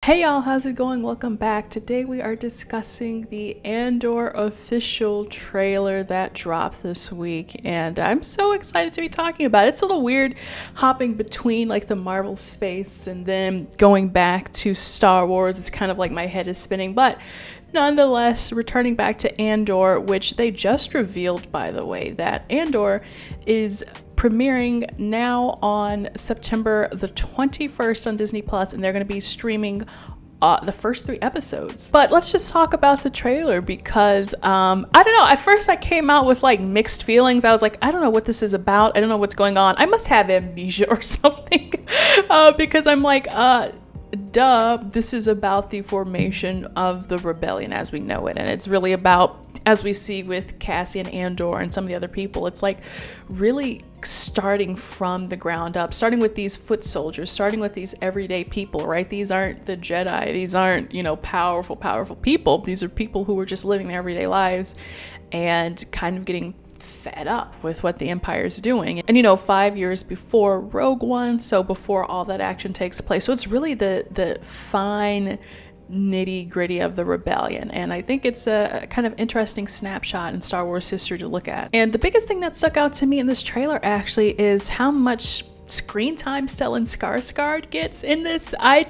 Hey y'all, how's it going? Welcome back. Today we are discussing the Andor official trailer that dropped this week, and I'm so excited to be talking about it. It's a little weird hopping between like the Marvel space and then going back to Star Wars. It's kind of like my head is spinning, but nonetheless, returning back to Andor, which they just revealed, by the way, that Andor is premiering now on September the 21st on Disney Plus, and they're going to be streaming the first 3 episodes. But let's just talk about the trailer because I don't know, at first I came out with like mixed feelings. I was like, I don't know what this is about. I don't know what's going on. I must have amnesia or something because I'm like, duh, this is about the formation of the rebellion as we know it, and it's really about, as we see with Cassian Andor and some of the other people, it's like really starting from the ground up, starting with these foot soldiers, starting with these everyday people, right? These aren't the Jedi, these aren't, you know, powerful people. These are people who are just living their everyday lives and kind of getting fed up with what the Empire is doing. And you know, 5 years before Rogue One, so before all that action takes place, so it's really the fine nitty gritty of the rebellion, and I think it's a kind of interesting snapshot in Star Wars history to look at. And the biggest thing that stuck out to me in this trailer actually is how much screen time Stellan Skarsgård gets in this. I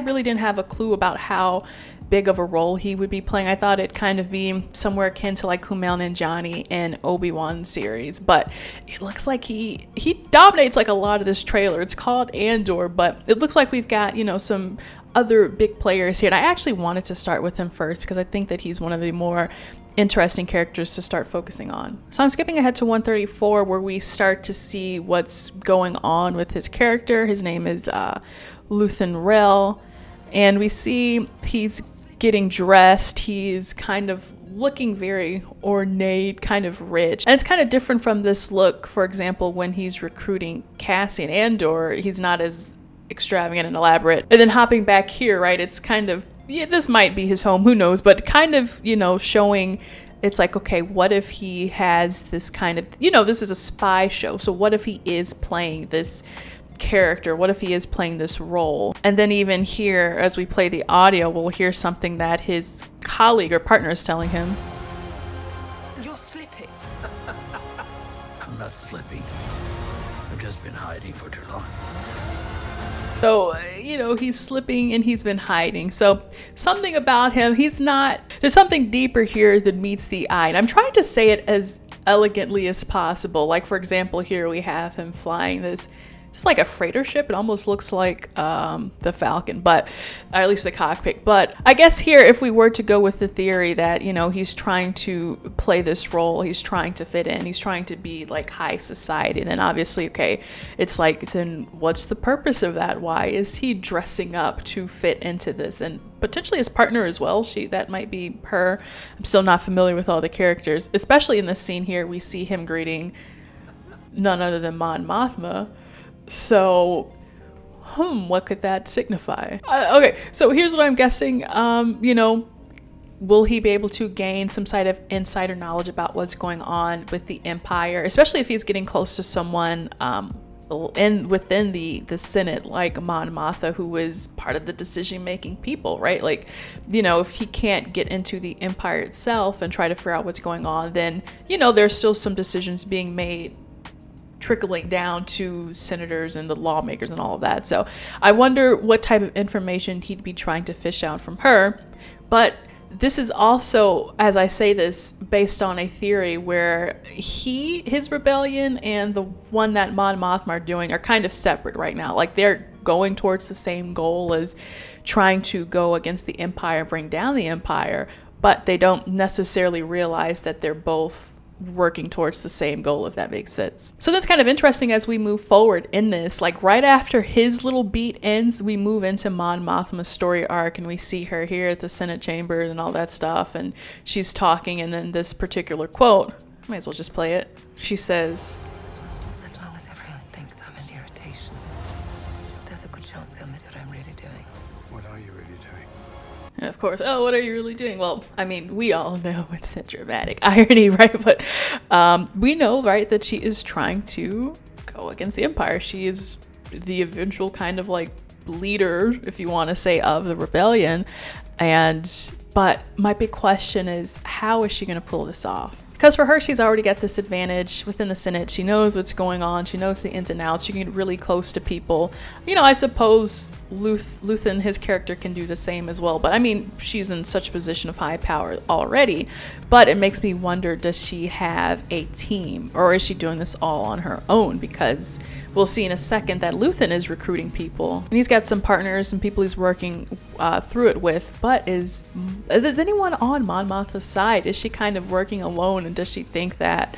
really didn't have a clue about how big of a role he would be playing. I thought it'd kind of be somewhere akin to like Kumail Nanjiani in Obi-Wan series, but it looks like he dominates like a lot of this trailer. It's called Andor, but it looks like we've got, you know, some other big players here, and I actually wanted to start with him first because I think that he's one of the more interesting characters to start focusing on. So I'm skipping ahead to 134 where we start to see what's going on with his character. His name is Luthen Rael, and we see he's getting dressed. He's kind of looking very ornate, kind of rich, and it's kind of different from this look, for example, when he's recruiting Cassian Andor. He's not as extravagant and elaborate. And then hopping back here, right, it's kind of, yeah, this might be his home, who knows, but kind of, you know, showing, it's like, okay, what if he has this kind of, you know, this is a spy show, so what if he is playing this character? What if he is playing this role? And then even here, as we play the audio, we'll hear something that his colleague or partner is telling him. You're slipping. I'm not slipping. I've just been hiding for too long. So, you know, he's slipping and he's been hiding. So something about him, there's something deeper here that meets the eye. And I'm trying to say it as elegantly as possible. Like, for example, here we have him flying this, it's like a freighter ship. It almost looks like the Falcon, but or at least the cockpit. But I guess here, if we were to go with the theory that, you know, he's trying to play this role, he's trying to fit in, he's trying to be like high society, then obviously, okay, it's like, then what's the purpose of that? Why is he dressing up to fit into this? And potentially his partner as well, that might be her. I'm still not familiar with all the characters, especially in this scene here. We see him greeting none other than Mon Mothma. So, what could that signify? Okay, so here's what I'm guessing. You know, will he be able to gain some sort of insider knowledge about what's going on with the Empire, especially if he's getting close to someone within the Senate, like Mon Mothma, who is part of the decision-making people, right? Like, you know, if he can't get into the Empire itself and try to figure out what's going on, then, you know, there's still some decisions being made trickling down to senators and the lawmakers and all of that. So I wonder what type of information he'd be trying to fish out from her. But this is also, as I say this, based on a theory where his rebellion and the one that Mon Mothma are doing are kind of separate right now. Like, they're going towards the same goal as trying to go against the Empire, bring down the Empire, but they don't necessarily realize that they're both working towards the same goal, if that makes sense. So that's kind of interesting as we move forward in this. Like, right after his little beat ends, we move into Mon Mothma's story arc, and we see her here at the Senate chambers and all that stuff, and she's talking, and then this particular quote, might as well just play it. She says, "As long as everyone thinks I'm an irritation, there's a good chance they'll miss what I'm really doing." What are you really doing? And of course, oh, what are you really doing? Well, I mean, we all know it's a dramatic irony, right? But we know, right, that she is trying to go against the Empire. She is the eventual kind of like leader, if you want to say, of the rebellion. But my big question is, how is she going to pull this off? Because for her, she's already got this advantage within the Senate. She knows what's going on. She knows the ins and outs. She can get really close to people. You know, I suppose Luthen, his character, can do the same as well. But I mean, she's in such a position of high power already. But it makes me wonder, does she have a team? Or is she doing this all on her own? Because we'll see in a second that Luthen is recruiting people. And he's got some partners and people he's working through it with. But is anyone on Mon Mothma's side? Is she kind of working alone? And does she think that,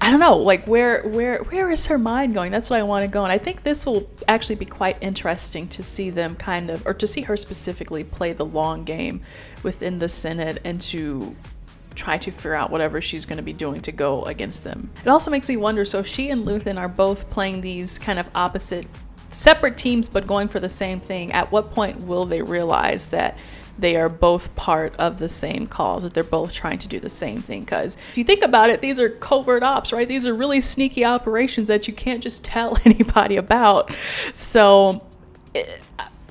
I don't know, like where is her mind going? That's what I want to go. And I think this will actually be quite interesting to see them kind of, or to see her specifically play the long game within the Senate and to try to figure out whatever she's going to be doing to go against them. It also makes me wonder, so if she and Luthen are both playing these kind of opposite, separate teams but going for the same thing, at what point will they realize that they are both part of the same cause, that they're both trying to do the same thing? Because if you think about it, these are covert ops, right? These are really sneaky operations that you can't just tell anybody about. So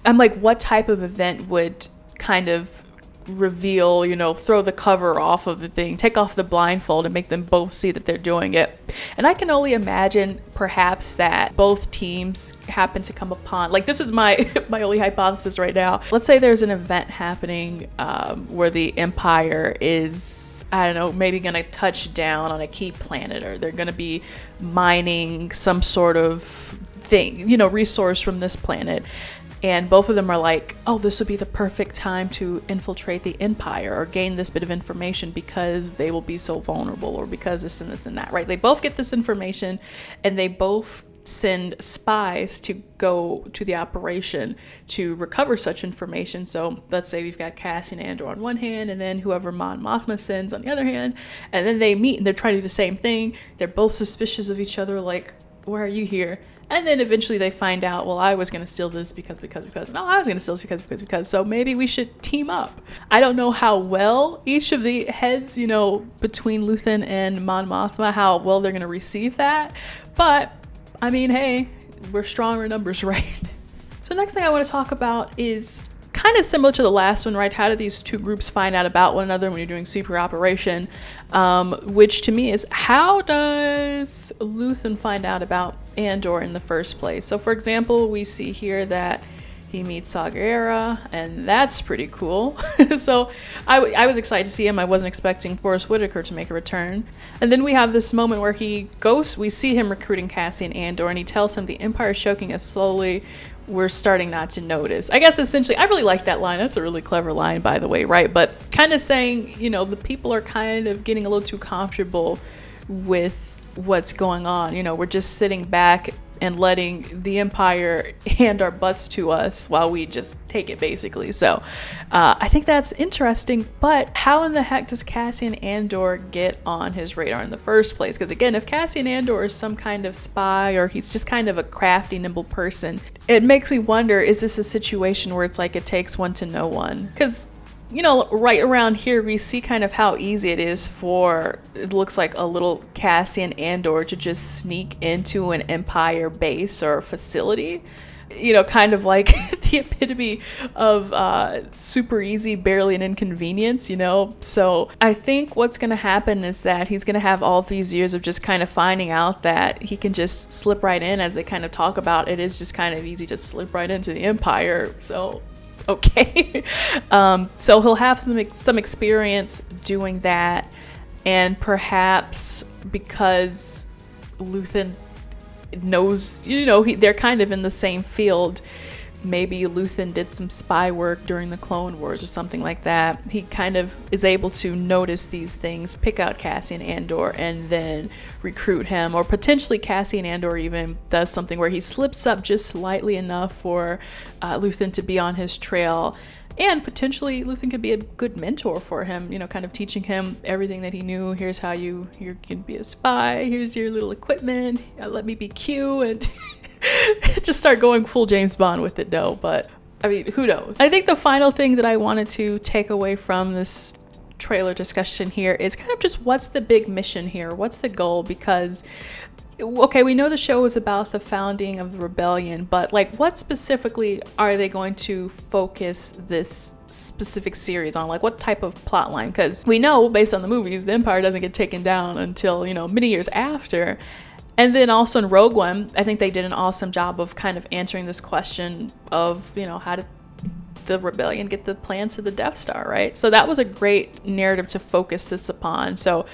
I'm like, what type of event would kind of reveal, you know, throw the cover off of the thing, take off the blindfold and make them both see that they're doing it? And I can only imagine perhaps that both teams happen to come upon, like, this is my only hypothesis right now. Let's say there's an event happening where the Empire is, I don't know, maybe gonna touch down on a key planet, or they're gonna be mining some sort of thing, you know, resource from this planet. And both of them are like, oh, this would be the perfect time to infiltrate the Empire or gain this bit of information because they will be so vulnerable, or because this and this and that, right? They both get this information and they both send spies to go to the operation to recover such information. So let's say we've got Cassian Andor on one hand and then whoever Mon Mothma sends on the other hand. And then they meet and they're trying to do the same thing. They're both suspicious of each other, like, why are you here? And then eventually they find out, well, I was going to steal this because. No, I was going to steal this because. So maybe we should team up. I don't know how well each of the heads, you know, between Luthen and Mon Mothma, how well they're going to receive that. But, I mean, hey, we're stronger in numbers, right? So next thing I want to talk about is kind of similar to the last one, right? How do these two groups find out about one another when you're doing super operation? Which to me is, how does Luthen find out about Andor in the first place? So for example, we see here that he meets Saw Gerrera, and that's pretty cool. So I was excited to see him. I wasn't expecting Forrest Whitaker to make a return. And then we have this moment where we see him recruiting Cassian Andor, and he tells him the Empire is choking us slowly. We're starting not to notice. I guess essentially, I really like that line. That's a really clever line, by the way, right? But kind of saying, you know, the people are kind of getting a little too comfortable with what's going on. You know, we're just sitting back and letting the Empire hand our butts to us while we just take it, basically. So I think that's interesting. But how in the heck does Cassian Andor get on his radar in the first place? Because again, if Cassian Andor is some kind of spy, or he's just kind of a crafty, nimble person, it makes me wonder, is this a situation where it's like it takes one to know one? Because, you know, right around here we see kind of how easy it is for, it looks like, a little Cassian Andor to just sneak into an Empire base or facility. You know, kind of like the epitome of super easy, barely an inconvenience, you know? So I think what's going to happen is that he's going to have all these years of just kind of finding out that he can just slip right in, as they kind of talk about. It is just kind of easy to slip right into the Empire. So okay. So he'll have some experience doing that, and perhaps because Luthen knows, you know, they're kind of in the same field, maybe Luthen did some spy work during the Clone Wars or something like that. He kind of is able to notice these things, pick out Cassian Andor, and then recruit him. Or potentially Cassian Andor even does something where he slips up just slightly enough for Luthen to be on his trail. And potentially Luthen could be a good mentor for him, you know, kind of teaching him everything that he knew. Here's how you can be a spy. Here's your little equipment. Let me be Q, and just start going full James Bond with it, though. But I mean, who knows? I think the final thing that I wanted to take away from this trailer discussion here is kind of just, what's the big mission here? What's the goal? Because okay, we know the show is about the founding of the rebellion, but like what specifically are they going to focus this specific series on? Like what type of plot line? Because we know based on the movies, the Empire doesn't get taken down until, you know, many years after. And then also in Rogue One, I think they did an awesome job of kind of answering this question of, you know, how did the rebellion get the plans to the Death Star, right? So that was a great narrative to focus this upon. So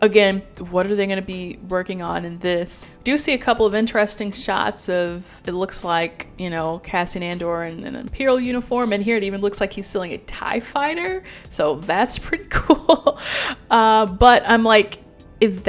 again, what are they going to be working on in this? Do see a couple of interesting shots of, it looks like, you know, Cassian Andor in an Imperial uniform, and here it even looks like he's stealing a TIE fighter, so that's pretty cool. But I'm like, is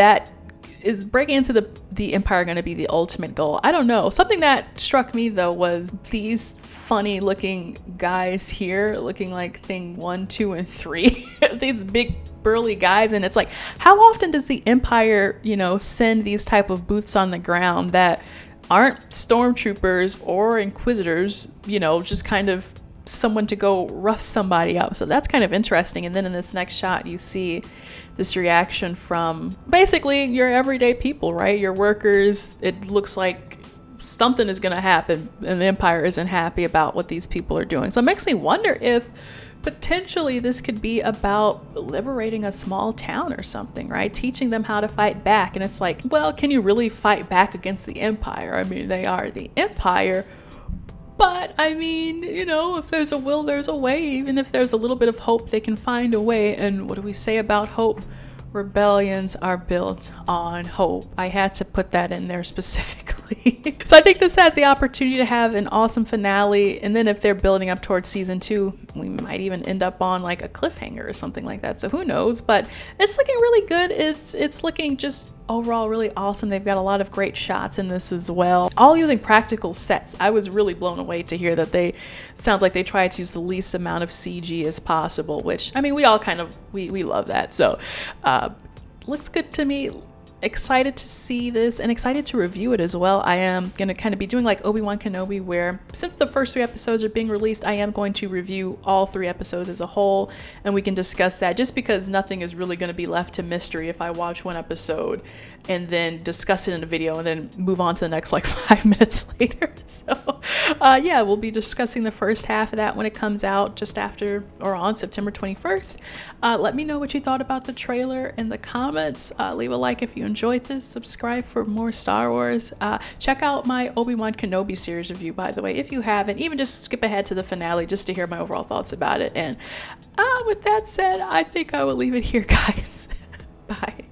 breaking into the Empire going to be the ultimate goal? I don't know. Something that struck me though was these funny looking guys here looking like thing 1, 2, and 3. These big burly guys, and it's like, how often does the Empire, you know, send these type of boots on the ground that aren't stormtroopers or inquisitors, you know, just kind of someone to go rough somebody up? So that's kind of interesting. And then in this next shot you see this reaction from basically your everyday people, right? Your workers. It looks like something is going to happen and the Empire isn't happy about what these people are doing. So it makes me wonder if potentially this could be about liberating a small town or something, right? Teaching them how to fight back. And it's like, well, can you really fight back against the Empire? I mean, they are the Empire. But I mean, you know, if there's a will, there's a way. Even if there's a little bit of hope, they can find a way. And what do we say about hope? Rebellions are built on hope. I had to put that in there specifically. So I think this has the opportunity to have an awesome finale. And then if they're building up towards season 2, we might even end up on like a cliffhanger or something like that. So who knows? But it's looking really good. It's looking just overall really awesome. They've got a lot of great shots in this as well, all using practical sets. I was really blown away to hear that sounds like they tried to use the least amount of CG as possible, which I mean, we all kind of we love that. So looks good to me. Excited to see this and excited to review it as well. I am going to kind of be doing like Obi-Wan Kenobi, where since the first 3 episodes are being released, I am going to review all 3 episodes as a whole, and we can discuss that, just because nothing is really going to be left to mystery if I watch 1 episode and then discuss it in a video and then move on to the next like 5 minutes later. So yeah, we'll be discussing the first half of that when it comes out just after or on September 21st. Let me know what you thought about the trailer in the comments. Leave a like if you enjoyed this. Subscribe for more Star Wars. Check out my Obi-Wan Kenobi series review, by the way, if you haven't. Even just skip ahead to the finale just to hear my overall thoughts about it. And with that said, I think I will leave it here, guys. Bye.